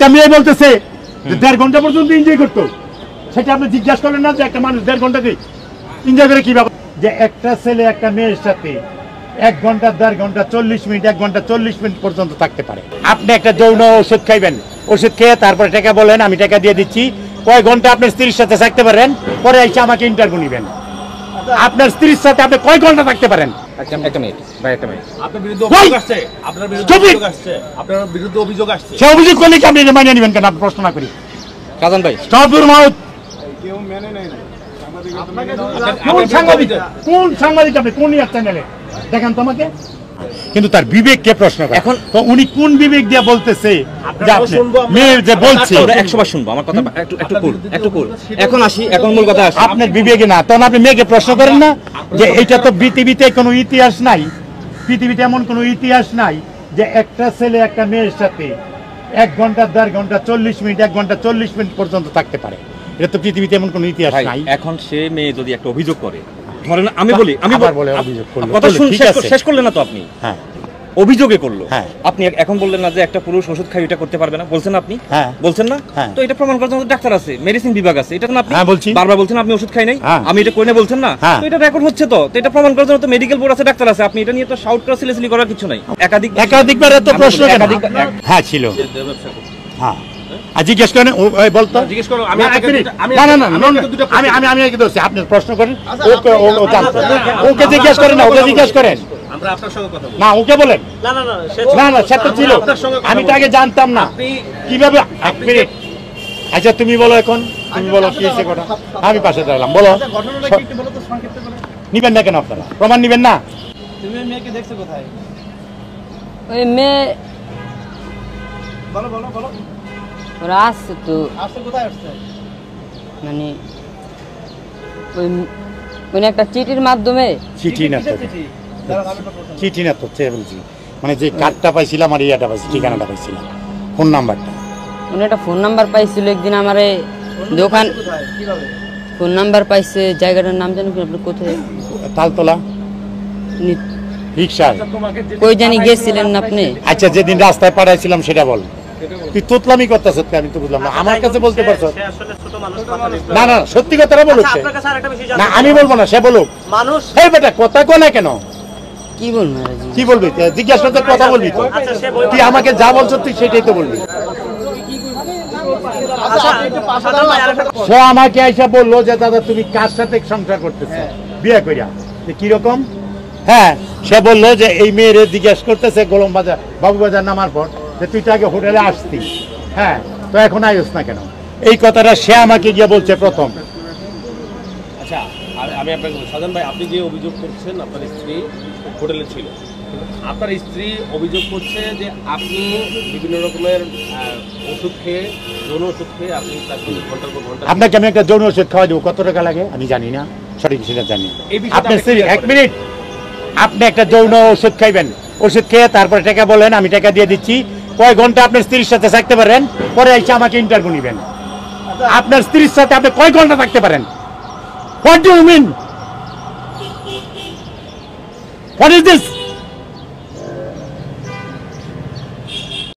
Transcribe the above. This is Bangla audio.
একটা মেয়ে বলতেছে যে 1.5 ঘন্টা পর্যন্ত এনজয় করতো, সেটা আপনি জিজ্ঞাসা করেন না যে একটা মানুষ 1.5 ঘন্টা এনজয় করে কি ব্যাপার? যে একটা ছেলে একটা মেয়ের সাথে 1 ঘন্টা 1.5 ঘন্টা 40 মিনিট 1 ঘন্টা 40 মিনিট পর্যন্ত থাকতে পারে। আপনি একটা যৌন ওষুধ খাইবেন, ওষুধ খেয়ে তারপরে টাকা বলেন আমি টাকা দিয়ে দিচ্ছি, কয় ঘন্টা আপনার স্ত্রীর সাথে থাকতে পারেন, পরে এসে আমাকে ইন্টারভিউ নেবেন। আপনার স্ত্রীর সাথে আপনি কয় ঘন্টা থাকতে পারেন? একটা মিনিট ভাই, একটা মিনিট। আপনার বিরুদ্ধে অভিযোগ আসছে, আপনার বিরুদ্ধে অভিযোগ আসছে, আপনার বিরুদ্ধে অভিযোগ আসছে। সে অভিযোগ করলে কি আপনি মানিয়ে নেবেন কেন? আপনি প্রশ্ন না করি কাজান ভাই, স্টপ ইউর মাউথ। কেউ মেনে নেয় না। কোন সাংবাদিক আপনি? কোন চ্যানেলে দেখেন তোমাকে? কিন্তু তার বিবেককে প্রশ্ন করে। এখন তো উনি কোন বিবেক দিয়ে বলতেছে যে আপনি মেয়ের যে বলছে? আমরা 100 বার শুনবো আমার কথা। একটু কুল। এখন আসি, এখন মূল কথা আসি। আপনার বিবেকে না, তখন আপনি মেয়েকে প্রশ্ন করেন না যে এটা তো পৃথিবীতে কোনো ইতিহাস নাই, পৃথিবীতে এমন কোনো ইতিহাস নাই যে একটা ছেলে একটা মেয়ের সাথে 1 ঘন্টা 1.5 ঘন্টা 40 মিনিট 1 ঘন্টা 40 মিনিট পর্যন্ত থাকতে পারে। এটা তো পৃথিবীতে এমন কোনো ইতিহাস নাই। এখন সে মেয়ে যদি একটা অভিযোগ করে, ধরেন আমি বলি, অভিযোগ করলো, কথা শেষ করলেন না তো আপনি? হ্যাঁ, অভিযোগে করলো। হ্যাঁ, আপনি এখন বললেন না যে একটা পুরুষ ওষুধ খাই এটা করতে পারবে না, বলছেন আপনি? হ্যাঁ বলছেন না? হ্যাঁ। তো এটা প্রমাণ করার জন্য ডাক্তার আছে, মেডিসিন বিভাগ আছে, এটা তো আপনি বলছি বারবার বলছেন আপনি ওষুধ খাই নাই, আমি এটা কই না বলছেন না? তো এটা রেকর্ড হচ্ছে, তো এটা প্রমাণ করার জন্য তো মেডিকেল বোর্ড আছে, ডাক্তার আছে, আপনি এটা নিয়ে তো শাউট করা সিলেসিলি করার কিছু নাই। একাধিকবার এত প্রশ্ন কেন? হ্যাঁ ছিল, হ্যাঁ জিজ্ঞেস করেন বলতো, জিজ্ঞেস করো। আমি আপনার প্রশ্ন করেন, ওকে জিজ্ঞেস করেন না, ওকে জিজ্ঞেস করেন। আমরা আপনার সঙ্গে কথা বলবো না, ওকে বলেন। না সে তো ছিল, আমি তো আগে জানতাম না কিভাবে। আচ্ছা তুমি বলো, এখন তুমি বলো কি হয়েছে কথা। আমি পাশে দাঁড়ালাম, বলো। নিবেন না কেন আপনারা? প্রমাণ নিবেন না? তুমি মেয়েকে দেখছো কোথায়? ওই মেয়ে বলো বলো বলো। ওরা আসছে তো। আসছে কোথায় আসছে? মানে ওই একটা চিঠির মাধ্যমে। চিঠি না তো, চিঠি না তো, বলছি মানে যে কার্ডটা পাইছিলাম আর ইয়াটা পাইছি, ঠিকানাটা পাইছিলাম, ফোন নাম্বারটা। উনি একটা ফোন নাম্বার পাইছিল একদিন আমারে দোকান। ফোন নাম্বার পাইছে, জায়গাটার নাম জানেন কি আপনি? কোথায়? তালতলা রিক্সা। কই জানি গেছিলেন না আপনি? আচ্ছা যেদিন রাস্তায় পাঠাইছিলাম সেটা বল। তুই তোতলামি করতেছ, আমি তো বুঝলাম না। আমার কাছে বলতে পারছো না? না সত্যি কথাটা বলুক। না আমি বলবো না, সে বলুক। মানুষ এই বেটা কথা কো না কেন? কি বলবো? কি বলবি? জিজ্ঞাসা করতে কথা বলবি তো। তুই আমাকে যা বলছো তুই সেটাই তো বলবি। সে আমাকে এসে বললো যে দাদা তুমি কার সাথে সংসার করতেছ বিয়ে করিয়া, কিরকম? হ্যাঁ, সে বললো যে এই মেয়ের জিজ্ঞাসা করতেছে গোলম বাজার বাবু বাজার নামার পর যে তুই তো আগে হোটেলে আসতি, হ্যাঁ তো এখন আইস না কেন? এই কথাটা সে আমাকে গিয়ে বলছে প্রথম। আচ্ছা, আর আমি আপনাকে বলি, সাজান ভাই, আপনি যে অভিযোগ করছেন আপনার স্ত্রী হোটেলে ছিল, আপনার স্ত্রী অভিযোগ করছে যে আপনি বিভিন্ন রকমের ওষুধ খেয়ে, যৌন ওষুধ খেয়ে আপনি তাকে ঘন্টার পর ঘন্টা। আপনাকে আমি একটা যৌন ওষুধ খাওয়া দেবো, কত টাকা লাগে আমি জানি না, সঠিক সেটা জানি। আপনার স্ত্রী 1 মিনিট, আপনি একটা যৌন ওষুধ খাইবেন, ওষুধ খেয়ে তারপরে টাকা বলেন আমি টাকা দিয়ে দিচ্ছি, কয় ঘন্টা আপনার স্ত্রীর সাথে থাকতে পারেন, পরে এসে আমাকে ইন্টারভিউ নেবেন। আপনার স্ত্রীর সাথে আপনি কয় ঘন্টা থাকতে পারেন? What do you mean? What is this?